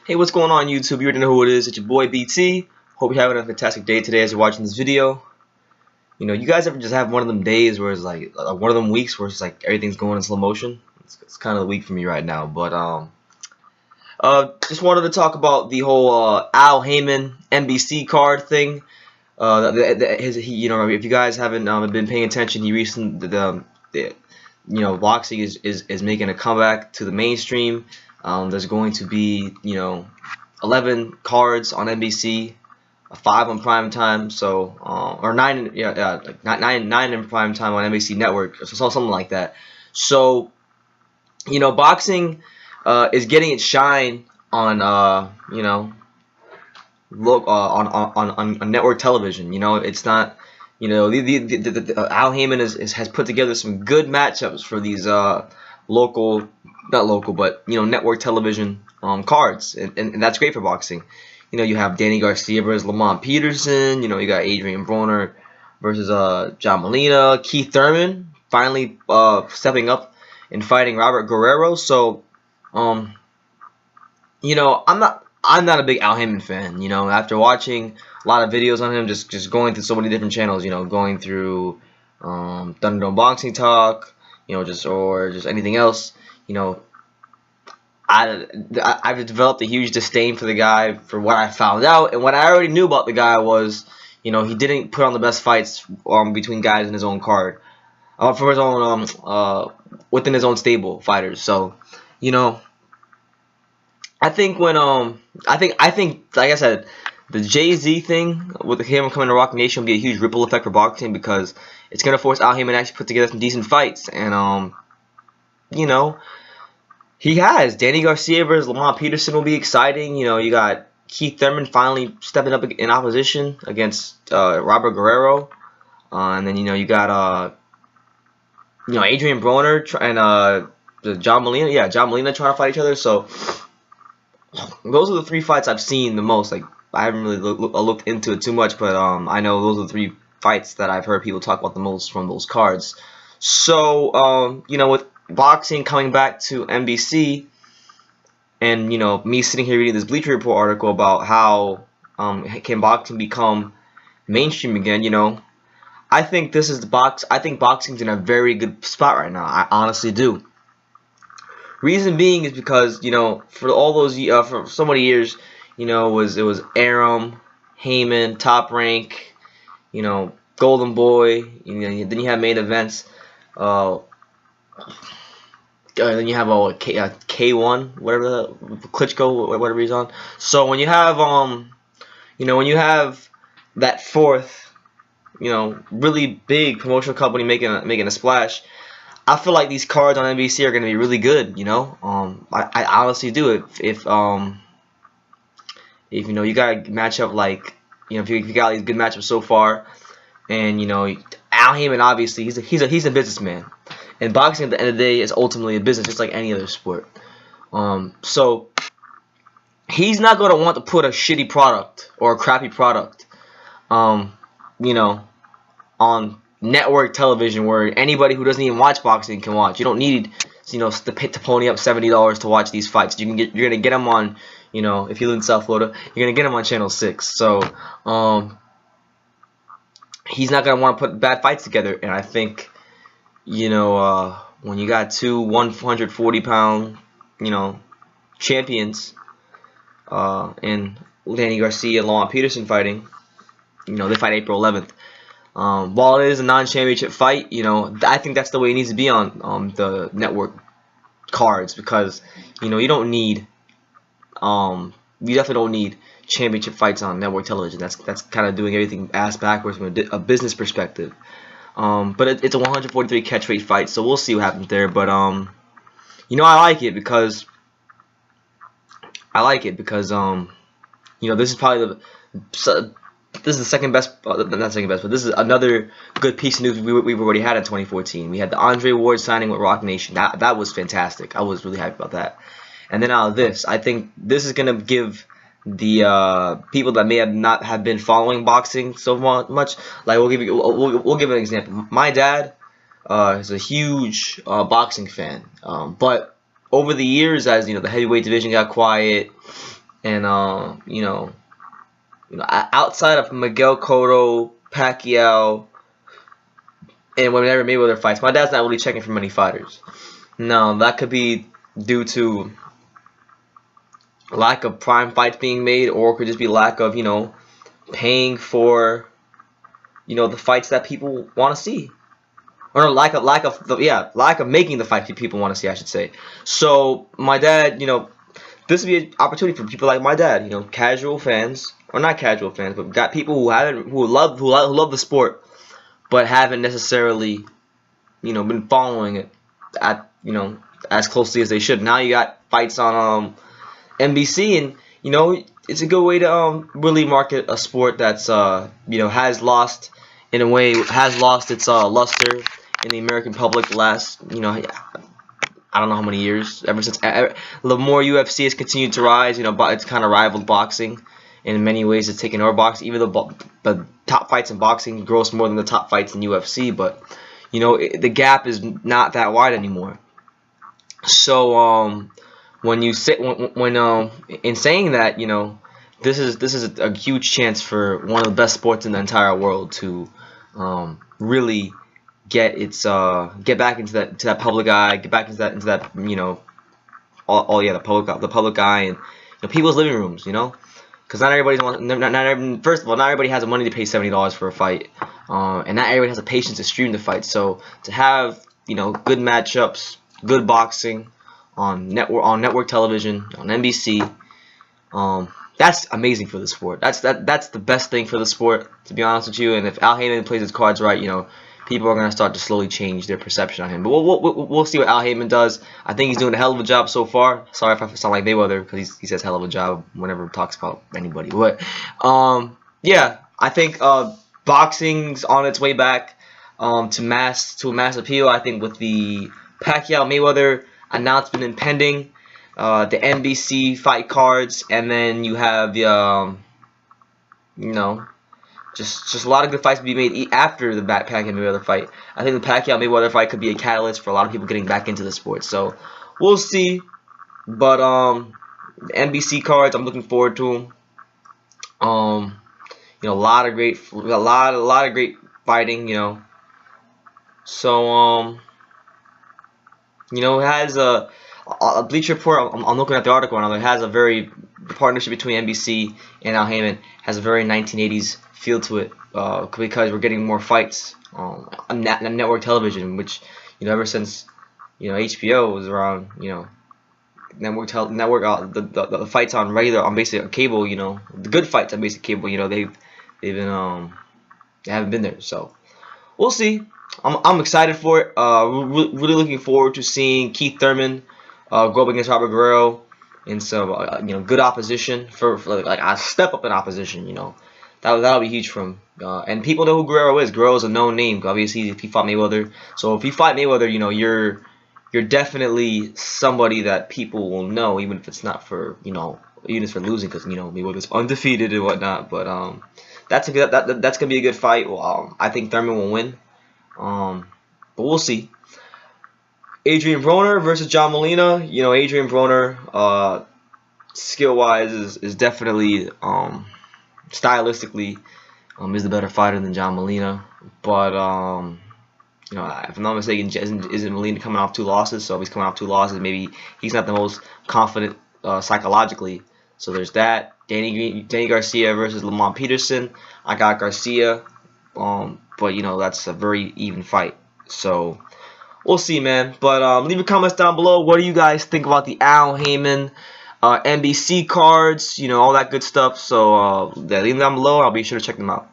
Hey, what's going on YouTube? You already know who it is. It's your boy BT. Hope you're having a fantastic day today as you're watching this video. You know, you guys ever just have one of them days where it's like one of them weeks where it's like everything's going in slow motion? It's kind of the week for me right now. But just wanted to talk about the whole Al Haymon NBC card thing. If you guys haven't been paying attention, he recently boxing is making a comeback to the mainstream. There's going to be 11 cards on NBC, 5 on prime time, so or 9 like nine in prime time on NBC network, so something like that. So boxing is getting its shine on on network television. It's not Al Haymon has put together some good matchups for these network television cards, and that's great for boxing. You have Danny Garcia versus Lamont Peterson. You got Adrien Broner versus John Molina. Keith Thurman finally stepping up and fighting Robert Guerrero. So I'm not a big Al Haymon fan. After watching a lot of videos on him, just going through so many different channels, going through Thunderdome Boxing Talk, just anything else, I've developed a huge disdain for the guy for what I found out, and what I already knew about the guy was, he didn't put on the best fights between guys in his own card, for his own within his own stable fighters. So, I think when I think like I said, the Jay-Z thing with him coming to Rock Nation will be a huge ripple effect for boxing, because it's gonna force Al Haymon to actually put together some decent fights, and he has Danny Garcia versus Lamont Peterson will be exciting. You got Keith Thurman finally stepping up in opposition against Robert Guerrero, and then you got Adrien Broner and John Molina. Yeah, John Molina trying to fight each other. So those are the 3 fights I've seen the most. Like, I haven't really looked into it too much, but I know those are the 3 fights that I've heard people talk about the most from those cards. So with boxing coming back to NBC, and me sitting here reading this Bleacher Report article about how can boxing become mainstream again, I think this is I think boxing's in a very good spot right now. I honestly do. Reason being is because for all those for so many years, it was Arum, Haymon, Top Rank, Golden Boy. Then you have main events. Then you have K1, whatever, Klitschko, whatever he's on. So when you have when you have that 4th, really big promotional company making a splash, I feel like these cards on NBC are going to be really good. I honestly do. If you got a matchup like if you got these good matchups so far, and Al Haymon, obviously he's a businessman. And boxing at the end of the day is ultimately a business, just like any other sport. So he's not going to want to put a shitty product or a crappy product, on network television where anybody who doesn't even watch boxing can watch. You don't need, to pony up $70 to watch these fights. You're gonna get them on, if you live in South Florida, you're gonna get them on Channel 6. So he's not gonna want to put bad fights together, and I think. When you got 2 140-pound, champions, and Danny Garcia and Lamont Peterson fighting, they fight April 11th. While it is a non-championship fight, I think that's the way it needs to be on the network cards, because, you don't need, you definitely don't need championship fights on network television. That's kind of doing everything ass backwards from a business perspective. But it's a 143 catch rate fight, so we'll see what happens there. But I like it because this is probably this is the second best, not second best, but this is another good piece of news we've already had in 2014. We had the Andre Ward signing with Rock Nation. That was fantastic. I was really happy about that. And then out of this, I think this is gonna give the people that may not have been following boxing so much, like we'll give an example. My dad is a huge boxing fan, but over the years, as the heavyweight division got quiet, And outside of Miguel Cotto, Pacquiao, and whenever Mayweather fights, my dad's not really checking for many fighters. No, that could be due to lack of prime fights being made, or it could just be lack of paying for the fights that people want to see, or no, lack of making the fights people want to see, I should say. So my dad, this would be an opportunity for people like my dad, casual fans, or not casual fans, but got people who love the sport, but haven't necessarily been following it at as closely as they should. Now you got fights on NBC, and it's a good way to really market a sport that's has lost its luster in the American public the last I don't know how many years, ever since the more UFC has continued to rise. It's kind of rivaled boxing in many ways. It's taken over boxing. Even the top fights in boxing gross more than the top fights in UFC, but the gap is not that wide anymore. So when you say in saying that, this is a huge chance for one of the best sports in the entire world to really get back into that public eye, get back into that the public eye, and people's living rooms, because first of all, not everybody has the money to pay $70 for a fight, and not everybody has the patience to stream the fight. So to have good matchups, good boxing on network television, on NBC, that's amazing for the sport. That's the best thing for the sport, to be honest with you. And if Al Haymon plays his cards right, people are gonna start to slowly change their perception on him. But we'll see what Al Haymon does. I think he's doing a hell of a job so far. Sorry if I sound like Mayweather, because he says hell of a job whenever he talks about anybody. But yeah, I think boxing's on its way back to mass appeal. I think with the Pacquiao Mayweather announcement impending, the NBC fight cards, and then you have the just a lot of good fights to be made after the Pacquiao Mayweather fight. I think the Pacquiao Mayweather fight could be a catalyst for a lot of people getting back into the sport. So we'll see. But the NBC cards, I'm looking forward to them. A lot of great fighting. So it has a Bleacher Report. I'm looking at the article now. It has the partnership between NBC and Al Haymon has a very 1980s feel to it, because we're getting more fights on network television, which ever since HBO was around, the fights on basically cable, the good fights on basic cable, they haven't been there. So we'll see. I'm excited for it. Really looking forward to seeing Keith Thurman go up against Robert Guerrero in some good opposition for like a step up in opposition. That'll be huge for him. And people know who Guerrero is. Guerrero is a known name, obviously, if he fought Mayweather. So if you fight Mayweather, you're definitely somebody that people will know, even if it's not for even if it's for losing, because Mayweather's undefeated and whatnot. But that's gonna be a good fight. Well, I think Thurman will win. But we'll see. Adrien Broner versus John Molina. Adrien Broner, skill-wise, is definitely stylistically is the better fighter than John Molina. But if I'm not mistaken, isn't Molina coming off 2 losses? So if he's coming off 2 losses, maybe he's not the most confident psychologically. So there's that. Danny Garcia versus Lamont Peterson. I got Garcia, but that's a very even fight. So we'll see, man. But leave your comments down below. What do you guys think about the Al Haymon NBC cards? All that good stuff. So leave them down below. I'll be sure to check them out.